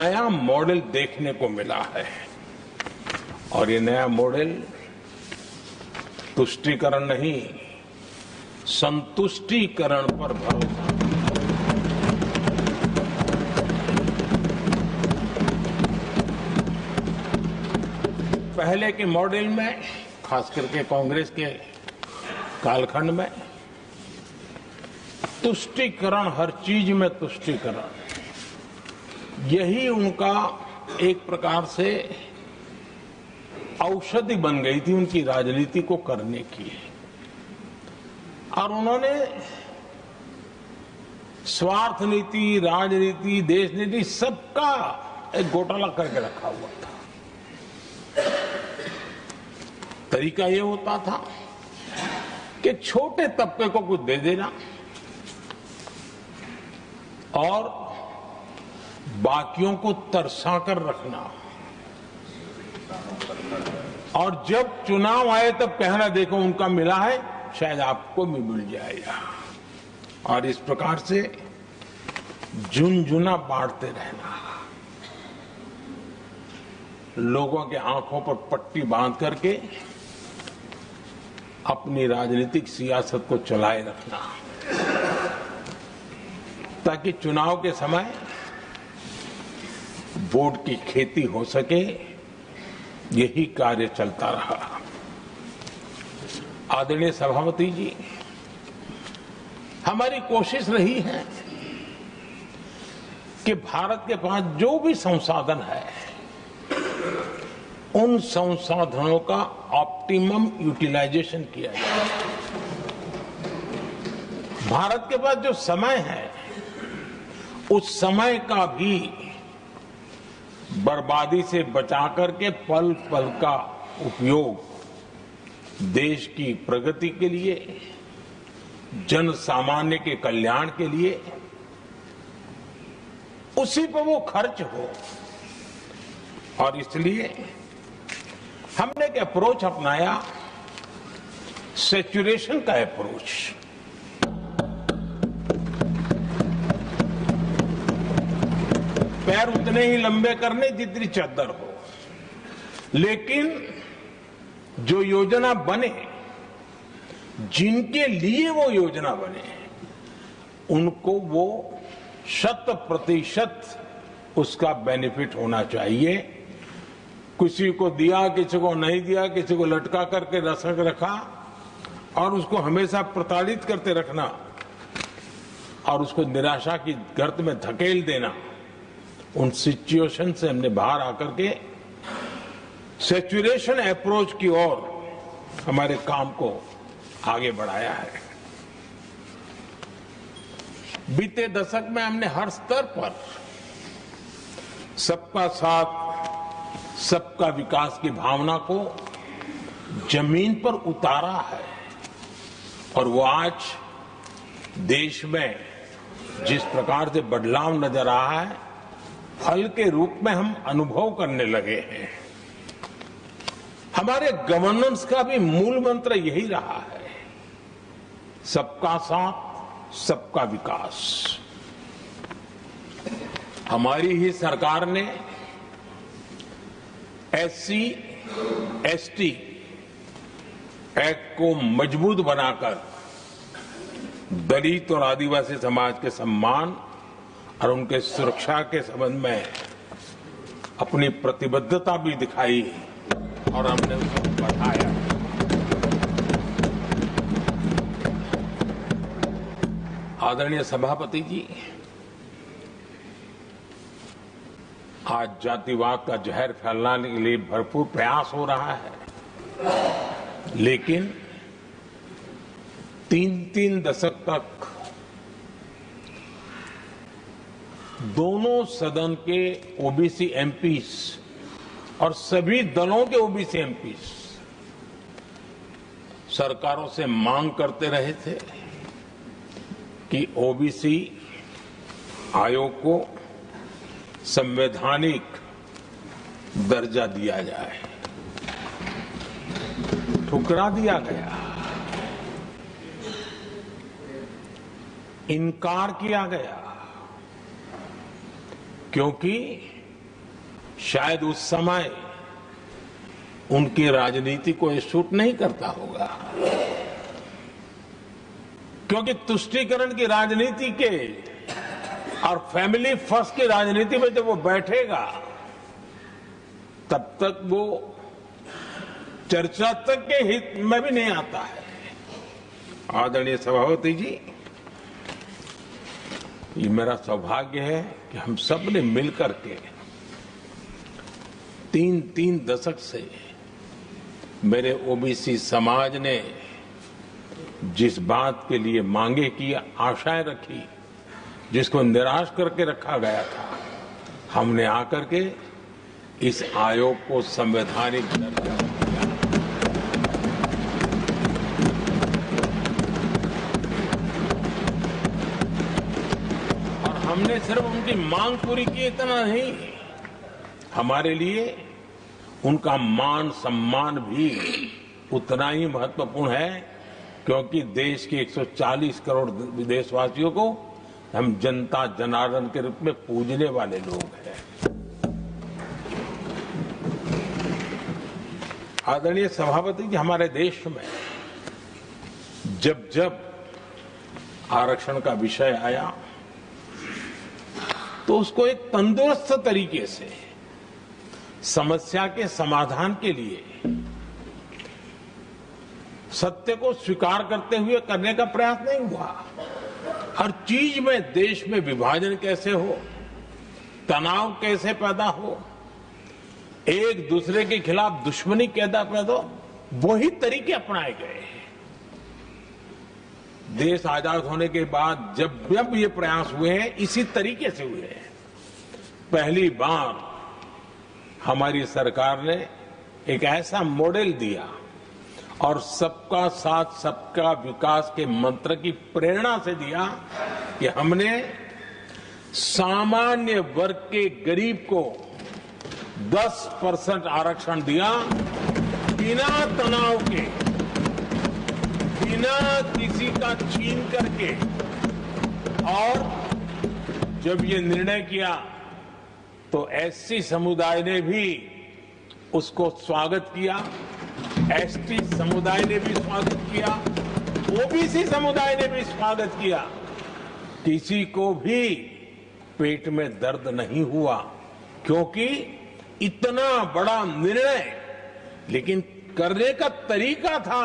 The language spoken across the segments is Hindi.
नया मॉडल देखने को मिला है और ये नया मॉडल तुष्टीकरण नहीं, संतुष्टीकरण पर भरोसा। पहले के मॉडल में, खास करके कांग्रेस के कालखंड में, तुष्टीकरण, हर चीज में तुष्टीकरण, यही उनका एक प्रकार से औषधि बन गई थी उनकी राजनीति को करने की। और उन्होंने स्वार्थ नीति, राजनीति, देश नीति, सबका एक घोटाला करके रखा हुआ था। तरीका ये होता था कि छोटे तबके को कुछ दे देना और बाकियों को तरसा कर रखना, और जब चुनाव आए तब कहना देखो उनका मिला है, शायद आपको भी मिल जाएगा। और इस प्रकार से झुनझुना बांटते रहना, लोगों के आंखों पर पट्टी बांध करके अपनी राजनीतिक सियासत को चलाए रखना, ताकि चुनाव के समय वोट की खेती हो सके। यही कार्य चलता रहा। आदरणीय सभापति जी, हमारी कोशिश रही है कि भारत के पास जो भी संसाधन है, उन संसाधनों का ऑप्टिमम यूटिलाइजेशन किया जाए। भारत के पास जो समय है, उस समय का भी बर्बादी से बचा करके पल पल का उपयोग देश की प्रगति के लिए, जन सामान्य के कल्याण के लिए, उसी पर वो खर्च हो। और इसलिए हमने एक अप्रोच अपनाया, सैचुरेशन का अप्रोच। पैर उतने ही लंबे करने जितनी चद्दर हो, लेकिन जो योजना बने, जिनके लिए वो योजना बने, उनको वो 100% उसका बेनिफिट होना चाहिए। किसी को दिया, किसी को नहीं दिया, किसी को लटका करके रसक रखा और उसको हमेशा प्रताड़ित करते रखना और उसको निराशा की गर्त में धकेल देना, उन सिचुएशन से हमने बाहर आकर के सैचुरेशन अप्रोच की ओर हमारे काम को आगे बढ़ाया है। बीते दशक में हमने हर स्तर पर सबका साथ, सबका विकास की भावना को जमीन पर उतारा है, और वो आज देश में जिस प्रकार से बदलाव नजर आ रहा है, फल के रूप में हम अनुभव करने लगे हैं। हमारे गवर्नेंस का भी मूल मंत्र यही रहा है, सबका साथ, सबका विकास। हमारी ही सरकार ने SC, ST एक्ट को मजबूत बनाकर दलित और आदिवासी समाज के सम्मान और उनके सुरक्षा के संबंध में अपनी प्रतिबद्धता भी दिखाई और हमने उसको बढ़ाया। आदरणीय सभापति जी, आज जातिवाद का जहर फैलाने के लिए भरपूर प्रयास हो रहा है, लेकिन 3 दशक तक दोनों सदन के ओबीसी एमपीज और सभी दलों के ओबीसी एमपीज सरकारों से मांग करते रहे थे कि ओबीसी आयोग को संवैधानिक दर्जा दिया जाए। ठुकरा दिया गया, इनकार किया गया, क्योंकि शायद उस समय उनकी राजनीति को ये सूट नहीं करता होगा, क्योंकि तुष्टीकरण की राजनीति के और फैमिली फर्स्ट की राजनीति में जब वो बैठेगा तब तक वो चर्चा तक के हित में भी नहीं आता है। आदरणीय सभापति जी, ये मेरा सौभाग्य है कि हम सब ने मिलकर के 3 दशक से मेरे ओबीसी समाज ने जिस बात के लिए मांगे की, आशाएं रखी, जिसको निराश करके रखा गया था, हमने आकर के इस आयोग को संवैधानिक दर्जा दिया। और हमने सिर्फ उनकी मांग पूरी की इतना नहीं, हमारे लिए उनका मान सम्मान भी उतना ही महत्वपूर्ण है, क्योंकि देश के 140 करोड़ देशवासियों को हम जनता जनार्दन के रूप में पूजने वाले लोग हैं। आदरणीय सभापति जी, हमारे देश में जब जब आरक्षण का विषय आया तो उसको एक तंदुरुस्त तरीके से समस्या के समाधान के लिए सत्य को स्वीकार करते हुए करने का प्रयास नहीं हुआ। हर चीज में देश में विभाजन कैसे हो, तनाव कैसे पैदा हो, एक दूसरे के खिलाफ दुश्मनी कैसे पैदा हो, वही तरीके अपनाए गए। देश आजाद होने के बाद जब जब ये प्रयास हुए हैं, इसी तरीके से हुए हैं। पहली बार हमारी सरकार ने एक ऐसा मॉडल दिया और सबका साथ सबका विकास के मंत्र की प्रेरणा से दिया कि हमने सामान्य वर्ग के गरीब को 10% आरक्षण दिया, बिना तनाव के, बिना किसी का छीन करके। और जब ये निर्णय किया तो एससी समुदाय ने भी उसको स्वागत किया, एसटी समुदाय ने भी स्वागत किया, ओबीसी समुदाय ने भी स्वागत किया। किसी को भी पेट में दर्द नहीं हुआ, क्योंकि इतना बड़ा निर्णय, लेकिन करने का तरीका था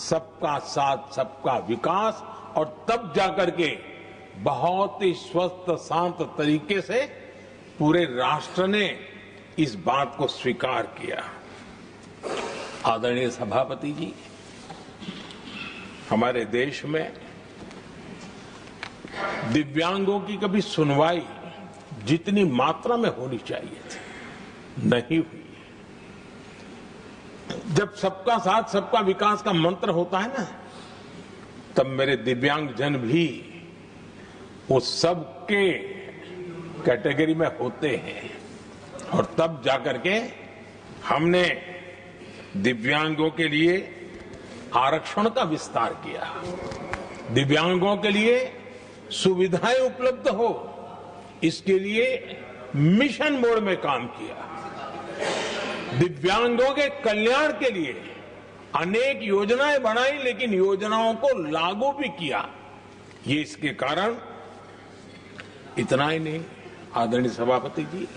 सबका साथ सबका विकास, और तब जाकर के बहुत ही स्वस्थ शांत तरीके से पूरे राष्ट्र ने इस बात को स्वीकार किया। आदरणीय सभापति जी, हमारे देश में दिव्यांगों की कभी सुनवाई जितनी मात्रा में होनी चाहिए थी, नहीं हुई। जब सबका साथ सबका विकास का मंत्र होता है ना, तब मेरे दिव्यांग जन भी वो सबके कैटेगरी में होते हैं, और तब जाकर के हमने दिव्यांगों के लिए आरक्षण का विस्तार किया, दिव्यांगों के लिए सुविधाएं उपलब्ध हो, इसके लिए मिशन मोड में काम किया, दिव्यांगों के कल्याण के लिए अनेक योजनाएं बनाई, लेकिन योजनाओं को लागू भी किया। ये इसके कारण इतना ही नहीं, आदरणीय सभापति जी,